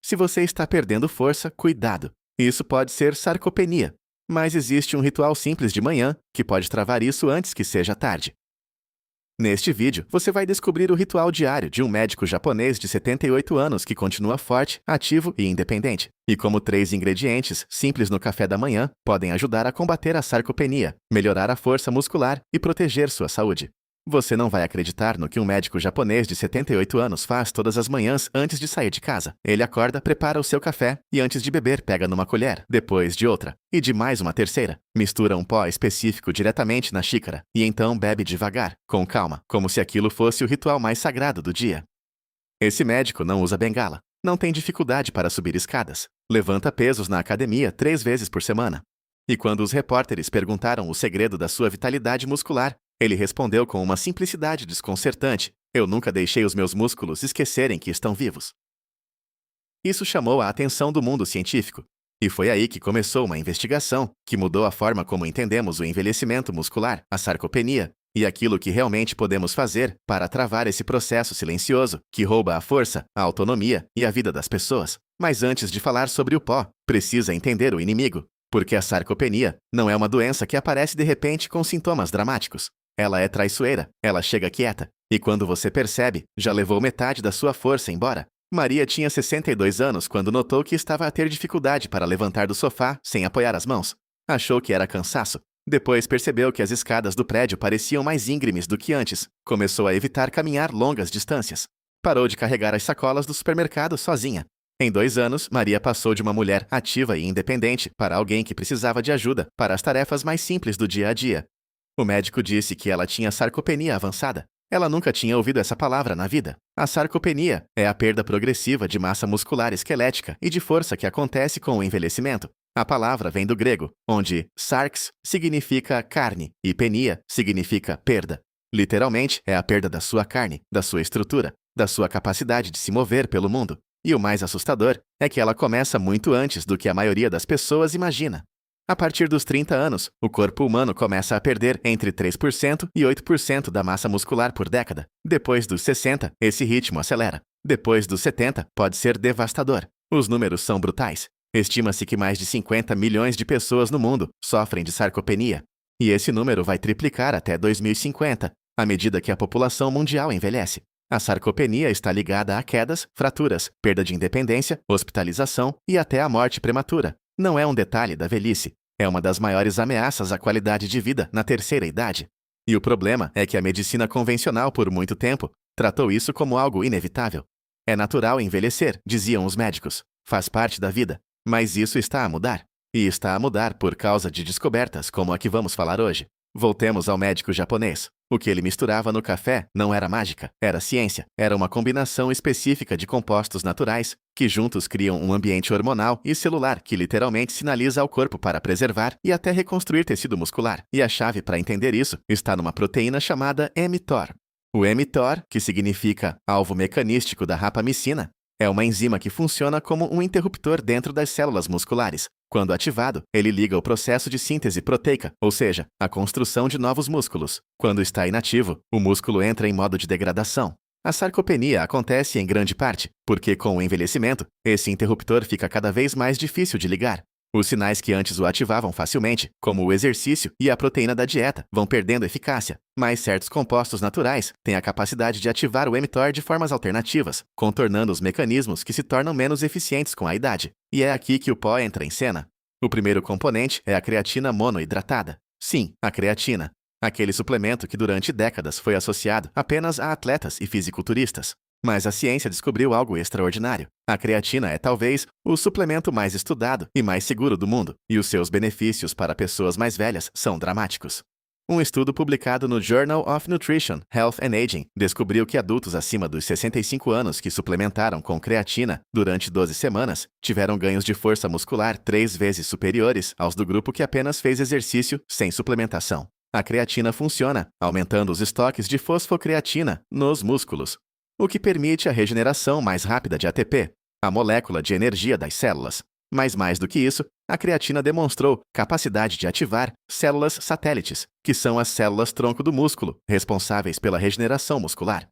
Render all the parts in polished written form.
Se você está perdendo força, cuidado. Isso pode ser sarcopenia. Mas existe um ritual simples de manhã que pode travar isso antes que seja tarde. Neste vídeo, você vai descobrir o ritual diário de um médico japonês de 78 anos que continua forte, ativo e independente, e como 3 ingredientes simples no café da manhã podem ajudar a combater a sarcopenia, melhorar a força muscular e proteger sua saúde. Você não vai acreditar no que um médico japonês de 78 anos faz todas as manhãs antes de sair de casa. Ele acorda, prepara o seu café e antes de beber pega numa colher, depois de outra, e de mais uma terceira. Mistura um pó específico diretamente na xícara e então bebe devagar, com calma, como se aquilo fosse o ritual mais sagrado do dia. Esse médico não usa bengala, não tem dificuldade para subir escadas, levanta pesos na academia 3 vezes por semana. E quando os repórteres perguntaram o segredo da sua vitalidade muscular, ele respondeu com uma simplicidade desconcertante: "Eu nunca deixei os meus músculos esquecerem que estão vivos." Isso chamou a atenção do mundo científico. E foi aí que começou uma investigação que mudou a forma como entendemos o envelhecimento muscular, a sarcopenia, e aquilo que realmente podemos fazer para travar esse processo silencioso que rouba a força, a autonomia e a vida das pessoas. Mas antes de falar sobre o pó, precisa entender o inimigo, porque a sarcopenia não é uma doença que aparece de repente com sintomas dramáticos. Ela é traiçoeira, ela chega quieta, e quando você percebe, já levou metade da sua força embora. Maria tinha 62 anos quando notou que estava a ter dificuldade para levantar do sofá sem apoiar as mãos. Achou que era cansaço. Depois percebeu que as escadas do prédio pareciam mais íngremes do que antes. Começou a evitar caminhar longas distâncias. Parou de carregar as sacolas do supermercado sozinha. Em 2 anos, Maria passou de uma mulher ativa e independente para alguém que precisava de ajuda para as tarefas mais simples do dia a dia. O médico disse que ela tinha sarcopenia avançada. Ela nunca tinha ouvido essa palavra na vida. A sarcopenia é a perda progressiva de massa muscular esquelética e de força que acontece com o envelhecimento. A palavra vem do grego, onde sarx significa carne e penia significa perda. Literalmente, é a perda da sua carne, da sua estrutura, da sua capacidade de se mover pelo mundo. E o mais assustador é que ela começa muito antes do que a maioria das pessoas imagina. A partir dos 30 anos, o corpo humano começa a perder entre 3% e 8% da massa muscular por década. Depois dos 60, esse ritmo acelera. Depois dos 70, pode ser devastador. Os números são brutais. Estima-se que mais de 50 milhões de pessoas no mundo sofrem de sarcopenia. E esse número vai triplicar até 2050, à medida que a população mundial envelhece. A sarcopenia está ligada a quedas, fraturas, perda de independência, hospitalização e até a morte prematura. Não é um detalhe da velhice. É uma das maiores ameaças à qualidade de vida na terceira idade. E o problema é que a medicina convencional, por muito tempo, tratou isso como algo inevitável. É natural envelhecer, diziam os médicos. Faz parte da vida. Mas isso está a mudar. E está a mudar por causa de descobertas como a que vamos falar hoje. Voltemos ao médico japonês. O que ele misturava no café não era mágica, era ciência. Era uma combinação específica de compostos naturais que juntos criam um ambiente hormonal e celular que literalmente sinaliza ao corpo para preservar e até reconstruir tecido muscular. E a chave para entender isso está numa proteína chamada mTOR. O mTOR, que significa alvo mecanístico da rapamicina, é uma enzima que funciona como um interruptor dentro das células musculares. Quando ativado, ele liga o processo de síntese proteica, ou seja, a construção de novos músculos. Quando está inativo, o músculo entra em modo de degradação. A sarcopenia acontece em grande parte porque, com o envelhecimento, esse interruptor fica cada vez mais difícil de ligar. Os sinais que antes o ativavam facilmente, como o exercício e a proteína da dieta, vão perdendo eficácia. Mas certos compostos naturais têm a capacidade de ativar o mTOR de formas alternativas, contornando os mecanismos que se tornam menos eficientes com a idade. E é aqui que o pó entra em cena. O primeiro componente é a creatina monoidratada. Sim, a creatina. Aquele suplemento que durante décadas foi associado apenas a atletas e fisiculturistas. Mas a ciência descobriu algo extraordinário. A creatina é talvez o suplemento mais estudado e mais seguro do mundo, e os seus benefícios para pessoas mais velhas são dramáticos. Um estudo publicado no Journal of Nutrition, Health and Aging descobriu que adultos acima dos 65 anos que suplementaram com creatina durante 12 semanas tiveram ganhos de força muscular 3 vezes superiores aos do grupo que apenas fez exercício sem suplementação. A creatina funciona, aumentando os estoques de fosfocreatina nos músculos, o que permite a regeneração mais rápida de ATP, a molécula de energia das células. Mas mais do que isso, a creatina demonstrou capacidade de ativar células satélites, que são as células-tronco do músculo, responsáveis pela regeneração muscular.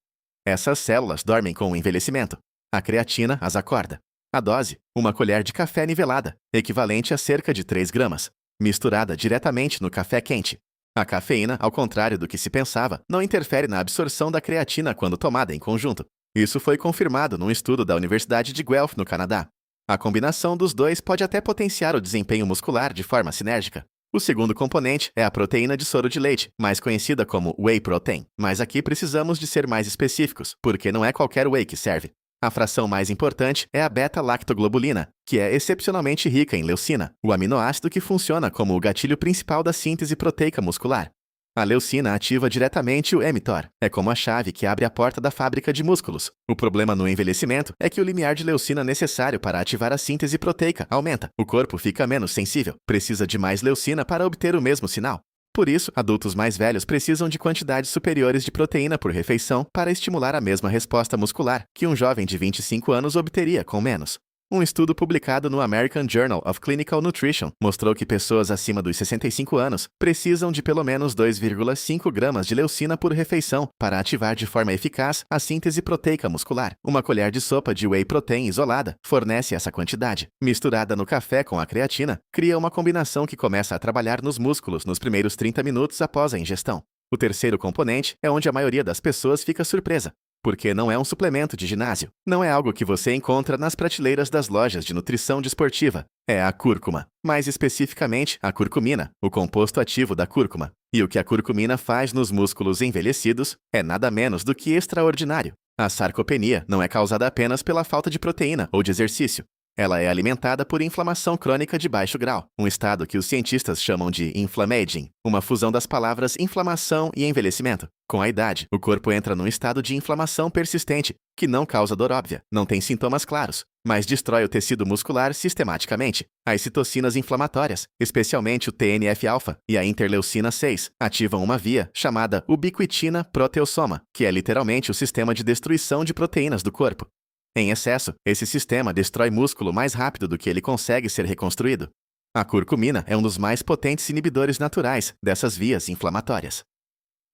Essas células dormem com o envelhecimento. A creatina as acorda. A dose, uma colher de café nivelada, equivalente a cerca de 3 gramas, misturada diretamente no café quente. A cafeína, ao contrário do que se pensava, não interfere na absorção da creatina quando tomada em conjunto. Isso foi confirmado num estudo da Universidade de Guelph, no Canadá. A combinação dos dois pode até potenciar o desempenho muscular de forma sinérgica. O segundo componente é a proteína de soro de leite, mais conhecida como whey protein. Mas aqui precisamos de ser mais específicos, porque não é qualquer whey que serve. A fração mais importante é a beta-lactoglobulina, que é excepcionalmente rica em leucina, o aminoácido que funciona como o gatilho principal da síntese proteica muscular. A leucina ativa diretamente o mTOR. É como a chave que abre a porta da fábrica de músculos. O problema no envelhecimento é que o limiar de leucina necessário para ativar a síntese proteica aumenta. O corpo fica menos sensível. Precisa de mais leucina para obter o mesmo sinal. Por isso, adultos mais velhos precisam de quantidades superiores de proteína por refeição para estimular a mesma resposta muscular que um jovem de 25 anos obteria com menos. Um estudo publicado no American Journal of Clinical Nutrition mostrou que pessoas acima dos 65 anos precisam de pelo menos 2,5 gramas de leucina por refeição para ativar de forma eficaz a síntese proteica muscular. Uma colher de sopa de whey protein isolada fornece essa quantidade. Misturada no café com a creatina, cria uma combinação que começa a trabalhar nos músculos nos primeiros 30 minutos após a ingestão. O terceiro componente é onde a maioria das pessoas fica surpresa. Porque não é um suplemento de ginásio. Não é algo que você encontra nas prateleiras das lojas de nutrição desportiva. É a cúrcuma. Mais especificamente, a curcumina, o composto ativo da cúrcuma. E o que a curcumina faz nos músculos envelhecidos é nada menos do que extraordinário. A sarcopenia não é causada apenas pela falta de proteína ou de exercício. Ela é alimentada por inflamação crônica de baixo grau, um estado que os cientistas chamam de inflammaging, uma fusão das palavras inflamação e envelhecimento. Com a idade, o corpo entra num estado de inflamação persistente, que não causa dor óbvia, não tem sintomas claros, mas destrói o tecido muscular sistematicamente. As citocinas inflamatórias, especialmente o TNF-alfa e a interleucina 6, ativam uma via chamada ubiquitina proteossoma, que é literalmente o sistema de destruição de proteínas do corpo. Em excesso, esse sistema destrói músculo mais rápido do que ele consegue ser reconstruído. A curcumina é um dos mais potentes inibidores naturais dessas vias inflamatórias.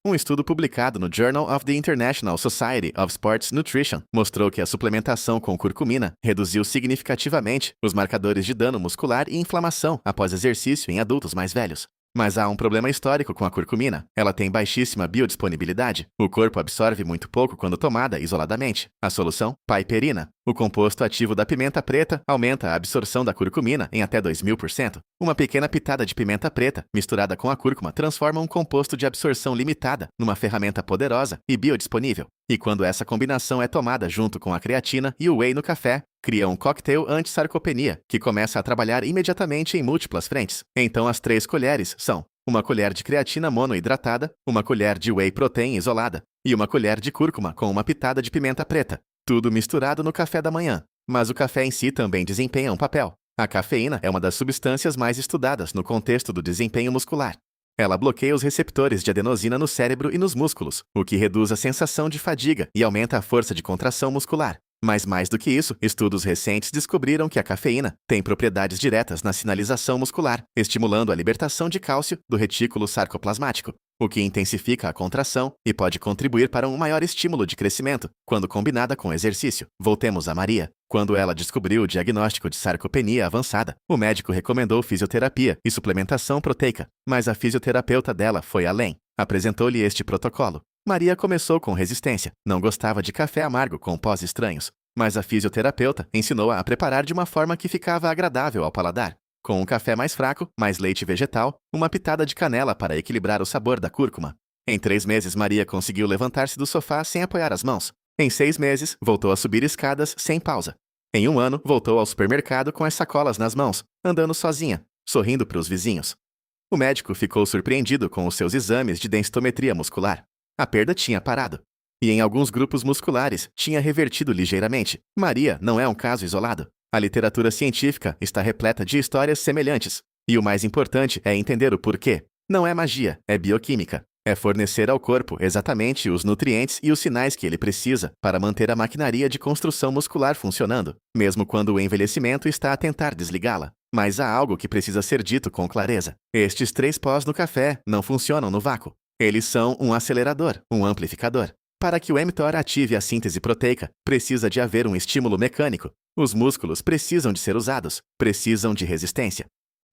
Um estudo publicado no Journal of the International Society of Sports Nutrition mostrou que a suplementação com curcumina reduziu significativamente os marcadores de dano muscular e inflamação após exercício em adultos mais velhos. Mas há um problema histórico com a curcumina. Ela tem baixíssima biodisponibilidade. O corpo absorve muito pouco quando tomada isoladamente. A solução? Piperina. O composto ativo da pimenta preta aumenta a absorção da curcumina em até 2000%. Uma pequena pitada de pimenta preta, misturada com a cúrcuma, transforma um composto de absorção limitada numa ferramenta poderosa e biodisponível. E quando essa combinação é tomada junto com a creatina e o whey no café, cria um coquetel anti-sarcopenia, que começa a trabalhar imediatamente em múltiplas frentes. Então as 3 colheres são uma colher de creatina monoidratada, uma colher de whey protein isolada e uma colher de cúrcuma com uma pitada de pimenta preta. Tudo misturado no café da manhã. Mas o café em si também desempenha um papel. A cafeína é uma das substâncias mais estudadas no contexto do desempenho muscular. Ela bloqueia os receptores de adenosina no cérebro e nos músculos, o que reduz a sensação de fadiga e aumenta a força de contração muscular. Mas mais do que isso, estudos recentes descobriram que a cafeína tem propriedades diretas na sinalização muscular, estimulando a libertação de cálcio do retículo sarcoplasmático, o que intensifica a contração e pode contribuir para um maior estímulo de crescimento, quando combinada com exercício. Voltemos a Maria. Quando ela descobriu o diagnóstico de sarcopenia avançada, o médico recomendou fisioterapia e suplementação proteica, mas a fisioterapeuta dela foi além. Apresentou-lhe este protocolo. Maria começou com resistência, não gostava de café amargo com pós estranhos, mas a fisioterapeuta ensinou-a a preparar de uma forma que ficava agradável ao paladar. Com um café mais fraco, mais leite vegetal, uma pitada de canela para equilibrar o sabor da cúrcuma. Em 3 meses, Maria conseguiu levantar-se do sofá sem apoiar as mãos. Em 6 meses, voltou a subir escadas sem pausa. Em 1 ano, voltou ao supermercado com as sacolas nas mãos, andando sozinha, sorrindo para os vizinhos. O médico ficou surpreendido com os seus exames de densitometria muscular. A perda tinha parado. E em alguns grupos musculares, tinha revertido ligeiramente. Maria não é um caso isolado. A literatura científica está repleta de histórias semelhantes. E o mais importante é entender o porquê. Não é magia, é bioquímica. É fornecer ao corpo exatamente os nutrientes e os sinais que ele precisa para manter a maquinaria de construção muscular funcionando, mesmo quando o envelhecimento está a tentar desligá-la. Mas há algo que precisa ser dito com clareza. Estes 3 pós no café não funcionam no vácuo. Eles são um acelerador, um amplificador. Para que o mTOR ative a síntese proteica, precisa de haver um estímulo mecânico. Os músculos precisam de ser usados, precisam de resistência.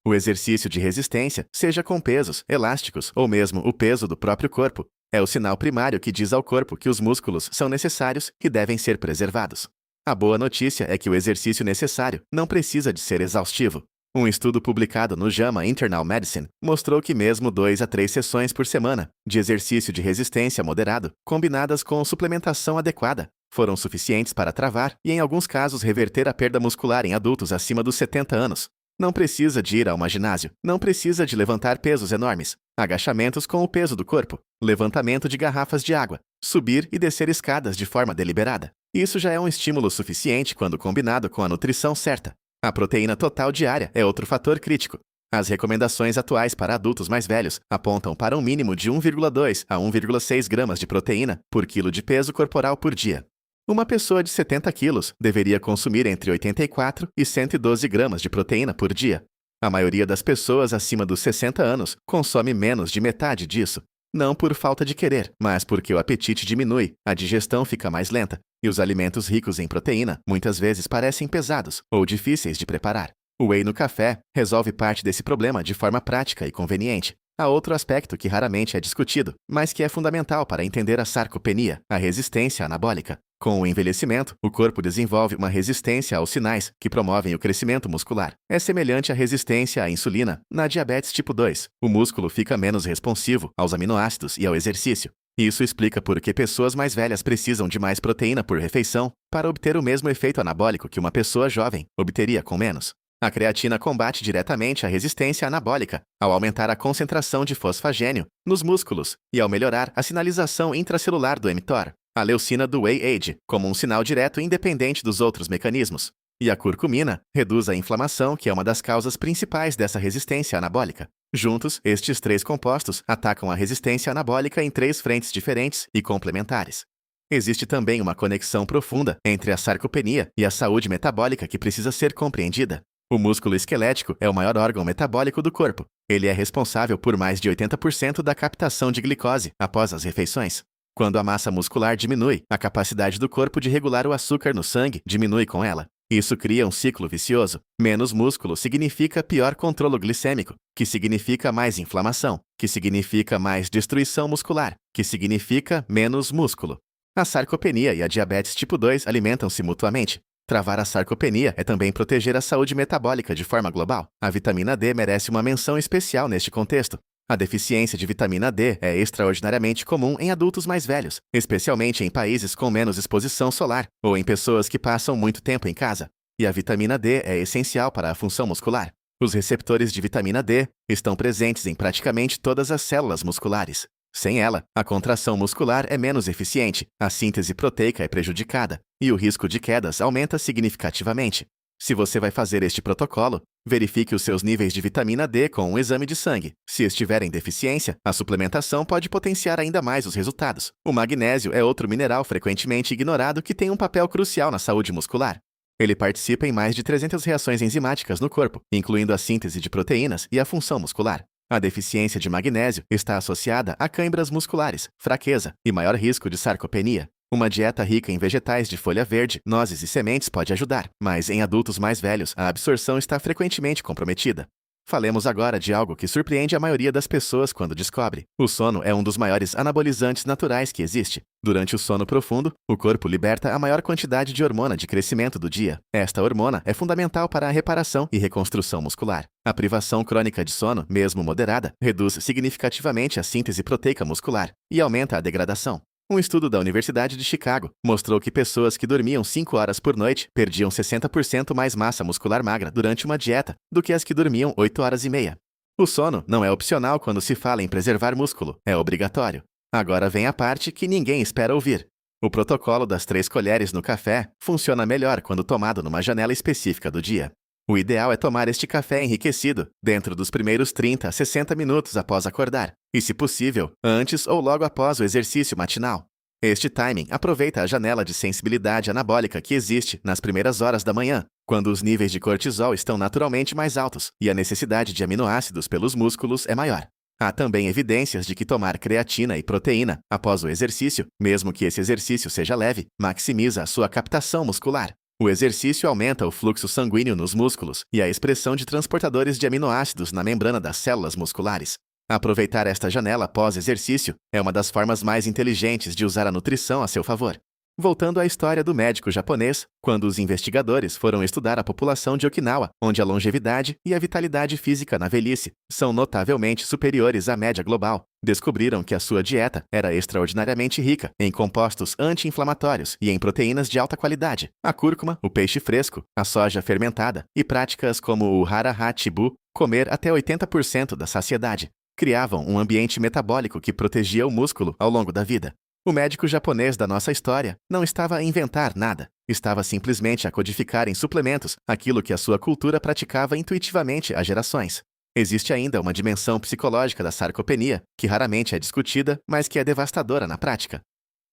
O exercício de resistência, seja com pesos, elásticos ou mesmo o peso do próprio corpo, é o sinal primário que diz ao corpo que os músculos são necessários e devem ser preservados. A boa notícia é que o exercício necessário não precisa de ser exaustivo. Um estudo publicado no JAMA Internal Medicine mostrou que mesmo 2 a 3 sessões por semana de exercício de resistência moderado, combinadas com suplementação adequada, foram suficientes para travar e, em alguns casos, reverter a perda muscular em adultos acima dos 70 anos. Não precisa de ir a um ginásio, não precisa de levantar pesos enormes, agachamentos com o peso do corpo, levantamento de garrafas de água, subir e descer escadas de forma deliberada. Isso já é um estímulo suficiente quando combinado com a nutrição certa. A proteína total diária é outro fator crítico. As recomendações atuais para adultos mais velhos apontam para um mínimo de 1,2 a 1,6 gramas de proteína por quilo de peso corporal por dia. Uma pessoa de 70 quilos deveria consumir entre 84 e 112 gramas de proteína por dia. A maioria das pessoas acima dos 60 anos consome menos de metade disso. Não por falta de querer, mas porque o apetite diminui, a digestão fica mais lenta, e os alimentos ricos em proteína muitas vezes parecem pesados ou difíceis de preparar. O whey no café resolve parte desse problema de forma prática e conveniente. Há outro aspecto que raramente é discutido, mas que é fundamental para entender a sarcopenia, a resistência anabólica. Com o envelhecimento, o corpo desenvolve uma resistência aos sinais que promovem o crescimento muscular. É semelhante à resistência à insulina na diabetes tipo 2. O músculo fica menos responsivo aos aminoácidos e ao exercício. Isso explica por que pessoas mais velhas precisam de mais proteína por refeição para obter o mesmo efeito anabólico que uma pessoa jovem obteria com menos. A creatina combate diretamente a resistência anabólica ao aumentar a concentração de fosfagênio nos músculos e ao melhorar a sinalização intracelular do mTOR, a leucina do Whey Age, como um sinal direto independente dos outros mecanismos. E a curcumina reduz a inflamação, que é uma das causas principais dessa resistência anabólica. Juntos, estes 3 compostos atacam a resistência anabólica em 3 frentes diferentes e complementares. Existe também uma conexão profunda entre a sarcopenia e a saúde metabólica que precisa ser compreendida. O músculo esquelético é o maior órgão metabólico do corpo. Ele é responsável por mais de 80% da captação de glicose após as refeições. Quando a massa muscular diminui, a capacidade do corpo de regular o açúcar no sangue diminui com ela. Isso cria um ciclo vicioso. Menos músculo significa pior controle glicêmico, que significa mais inflamação, que significa mais destruição muscular, que significa menos músculo. A sarcopenia e a diabetes tipo 2 alimentam-se mutuamente. Travar a sarcopenia é também proteger a saúde metabólica de forma global. A vitamina D merece uma menção especial neste contexto. A deficiência de vitamina D é extraordinariamente comum em adultos mais velhos, especialmente em países com menos exposição solar ou em pessoas que passam muito tempo em casa. E a vitamina D é essencial para a função muscular. Os receptores de vitamina D estão presentes em praticamente todas as células musculares. Sem ela, a contração muscular é menos eficiente, a síntese proteica é prejudicada e o risco de quedas aumenta significativamente. Se você vai fazer este protocolo, verifique os seus níveis de vitamina D com um exame de sangue. Se estiver em deficiência, a suplementação pode potenciar ainda mais os resultados. O magnésio é outro mineral frequentemente ignorado que tem um papel crucial na saúde muscular. Ele participa em mais de 300 reações enzimáticas no corpo, incluindo a síntese de proteínas e a função muscular. A deficiência de magnésio está associada a câimbras musculares, fraqueza e maior risco de sarcopenia. Uma dieta rica em vegetais de folha verde, nozes e sementes pode ajudar, mas em adultos mais velhos a absorção está frequentemente comprometida. Falemos agora de algo que surpreende a maioria das pessoas quando descobre. O sono é um dos maiores anabolizantes naturais que existe. Durante o sono profundo, o corpo liberta a maior quantidade de hormona de crescimento do dia. Esta hormona é fundamental para a reparação e reconstrução muscular. A privação crônica de sono, mesmo moderada, reduz significativamente a síntese proteica muscular e aumenta a degradação. Um estudo da Universidade de Chicago mostrou que pessoas que dormiam 5 horas por noite perdiam 60% mais massa muscular magra durante uma dieta do que as que dormiam 8 horas e meia. O sono não é opcional quando se fala em preservar músculo, é obrigatório. Agora vem a parte que ninguém espera ouvir. O protocolo das 3 colheres no café funciona melhor quando tomado numa janela específica do dia. O ideal é tomar este café enriquecido dentro dos primeiros 30 a 60 minutos após acordar, e, se possível, antes ou logo após o exercício matinal. Este timing aproveita a janela de sensibilidade anabólica que existe nas primeiras horas da manhã, quando os níveis de cortisol estão naturalmente mais altos e a necessidade de aminoácidos pelos músculos é maior. Há também evidências de que tomar creatina e proteína após o exercício, mesmo que esse exercício seja leve, maximiza a sua captação muscular. O exercício aumenta o fluxo sanguíneo nos músculos e a expressão de transportadores de aminoácidos na membrana das células musculares. Aproveitar esta janela pós-exercício é uma das formas mais inteligentes de usar a nutrição a seu favor. Voltando à história do médico japonês, quando os investigadores foram estudar a população de Okinawa, onde a longevidade e a vitalidade física na velhice são notavelmente superiores à média global, descobriram que a sua dieta era extraordinariamente rica em compostos anti-inflamatórios e em proteínas de alta qualidade, a cúrcuma, o peixe fresco, a soja fermentada e práticas como o hara-ha-chibu, comer até 80% da saciedade, criavam um ambiente metabólico que protegia o músculo ao longo da vida. O médico japonês da nossa história não estava a inventar nada, estava simplesmente a codificar em suplementos aquilo que a sua cultura praticava intuitivamente há gerações. Existe ainda uma dimensão psicológica da sarcopenia, que raramente é discutida, mas que é devastadora na prática.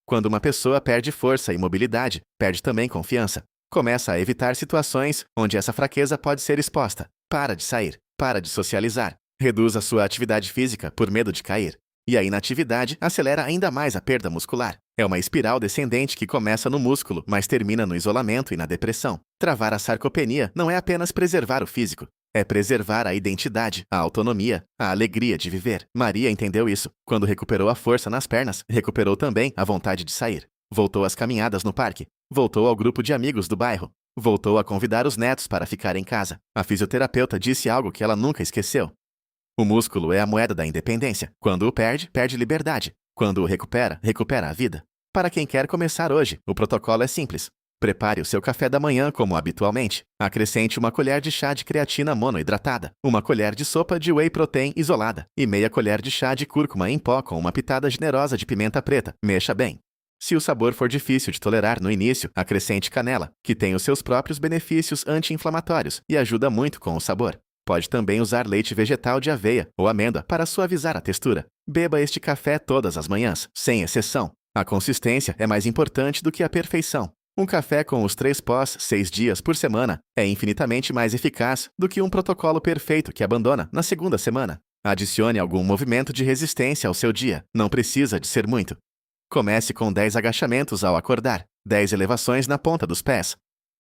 Quando uma pessoa perde força e mobilidade, perde também confiança. Começa a evitar situações onde essa fraqueza pode ser exposta. Para de sair, para de socializar, reduz a sua atividade física por medo de cair. E a inatividade acelera ainda mais a perda muscular. É uma espiral descendente que começa no músculo, mas termina no isolamento e na depressão. Travar a sarcopenia não é apenas preservar o físico, é preservar a identidade, a autonomia, a alegria de viver. Maria entendeu isso. Quando recuperou a força nas pernas, recuperou também a vontade de sair. Voltou às caminhadas no parque. Voltou ao grupo de amigos do bairro. Voltou a convidar os netos para ficar em casa. A fisioterapeuta disse algo que ela nunca esqueceu. O músculo é a moeda da independência. Quando o perde, perde liberdade. Quando o recupera, recupera a vida. Para quem quer começar hoje, o protocolo é simples. Prepare o seu café da manhã como habitualmente. Acrescente uma colher de chá de creatina monoidratada, uma colher de sopa de whey protein isolada e meia colher de chá de cúrcuma em pó com uma pitada generosa de pimenta preta. Mexa bem. Se o sabor for difícil de tolerar no início, acrescente canela, que tem os seus próprios benefícios anti-inflamatórios e ajuda muito com o sabor. Pode também usar leite vegetal de aveia ou amêndoa para suavizar a textura. Beba este café todas as manhãs, sem exceção. A consistência é mais importante do que a perfeição. Um café com os 3 pós 6 dias por semana é infinitamente mais eficaz do que um protocolo perfeito que abandona na segunda semana. Adicione algum movimento de resistência ao seu dia. Não precisa de ser muito. Comece com 10 agachamentos ao acordar, 10 elevações na ponta dos pés,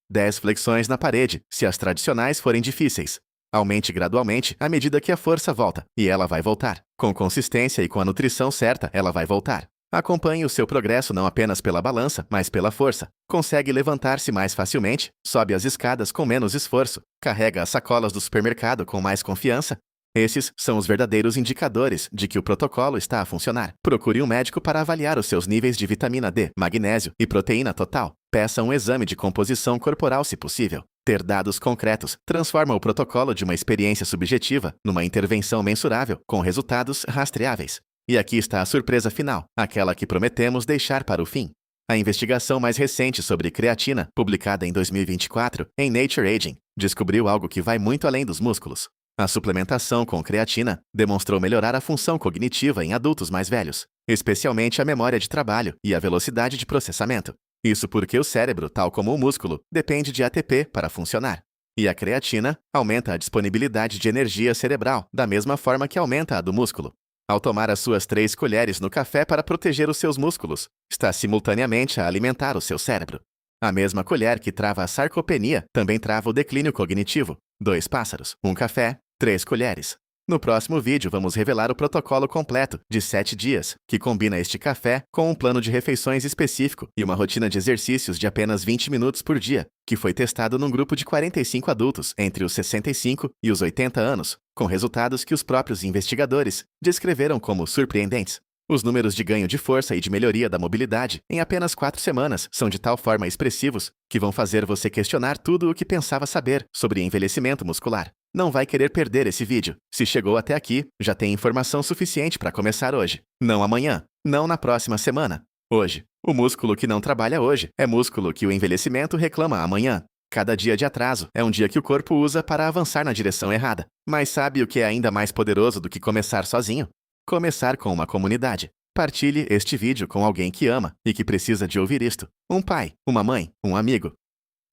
10 flexões na parede, se as tradicionais forem difíceis. Aumente gradualmente à medida que a força volta, e ela vai voltar. Com consistência e com a nutrição certa, ela vai voltar. Acompanhe o seu progresso não apenas pela balança, mas pela força. Consegue levantar-se mais facilmente, sobe as escadas com menos esforço, carrega as sacolas do supermercado com mais confiança. Esses são os verdadeiros indicadores de que o protocolo está a funcionar. Procure um médico para avaliar os seus níveis de vitamina D, magnésio e proteína total. Peça um exame de composição corporal se possível. Ter dados concretos transforma o protocolo de uma experiência subjetiva numa intervenção mensurável, com resultados rastreáveis. E aqui está a surpresa final, aquela que prometemos deixar para o fim. A investigação mais recente sobre creatina, publicada em 2024 em Nature Aging, descobriu algo que vai muito além dos músculos. A suplementação com creatina demonstrou melhorar a função cognitiva em adultos mais velhos, especialmente a memória de trabalho e a velocidade de processamento. Isso porque o cérebro, tal como o músculo, depende de ATP para funcionar. E a creatina aumenta a disponibilidade de energia cerebral, da mesma forma que aumenta a do músculo. Ao tomar as suas 3 colheres no café para proteger os seus músculos, está simultaneamente a alimentar o seu cérebro. A mesma colher que trava a sarcopenia também trava o declínio cognitivo. 2 pássaros, 1 café, 3 colheres. No próximo vídeo vamos revelar o protocolo completo, de 7 dias, que combina este café com um plano de refeições específico e uma rotina de exercícios de apenas 20 minutos por dia, que foi testado num grupo de 45 adultos entre os 65 e os 80 anos, com resultados que os próprios investigadores descreveram como surpreendentes. Os números de ganho de força e de melhoria da mobilidade em apenas 4 semanas são de tal forma expressivos que vão fazer você questionar tudo o que pensava saber sobre envelhecimento muscular. Não vai querer perder esse vídeo. Se chegou até aqui, já tem informação suficiente para começar hoje. Não amanhã, não na próxima semana. Hoje. O músculo que não trabalha hoje é músculo que o envelhecimento reclama amanhã. Cada dia de atraso é um dia que o corpo usa para avançar na direção errada. Mas sabe o que é ainda mais poderoso do que começar sozinho? Começar com uma comunidade. Partilhe este vídeo com alguém que ama e que precisa de ouvir isto. Um pai, uma mãe, um amigo.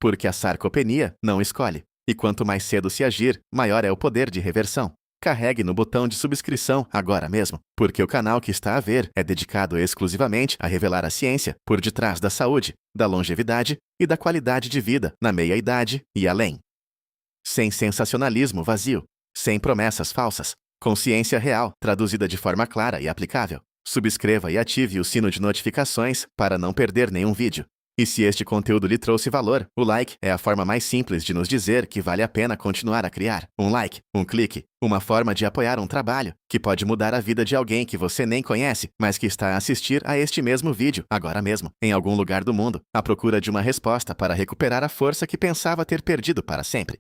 Porque a sarcopenia não escolhe. E quanto mais cedo se agir, maior é o poder de reversão. carregue no botão de subscrição agora mesmo, porque o canal que está a ver é dedicado exclusivamente a revelar a ciência por detrás da saúde, da longevidade e da qualidade de vida na meia-idade e além. Sem sensacionalismo vazio, sem promessas falsas, com ciência real traduzida de forma clara e aplicável. Subscreva e ative o sino de notificações para não perder nenhum vídeo. E se este conteúdo lhe trouxe valor, o like é a forma mais simples de nos dizer que vale a pena continuar a criar. Um like, um clique, uma forma de apoiar um trabalho que pode mudar a vida de alguém que você nem conhece, mas que está a assistir a este mesmo vídeo agora mesmo, em algum lugar do mundo, à procura de uma resposta para recuperar a força que pensava ter perdido para sempre.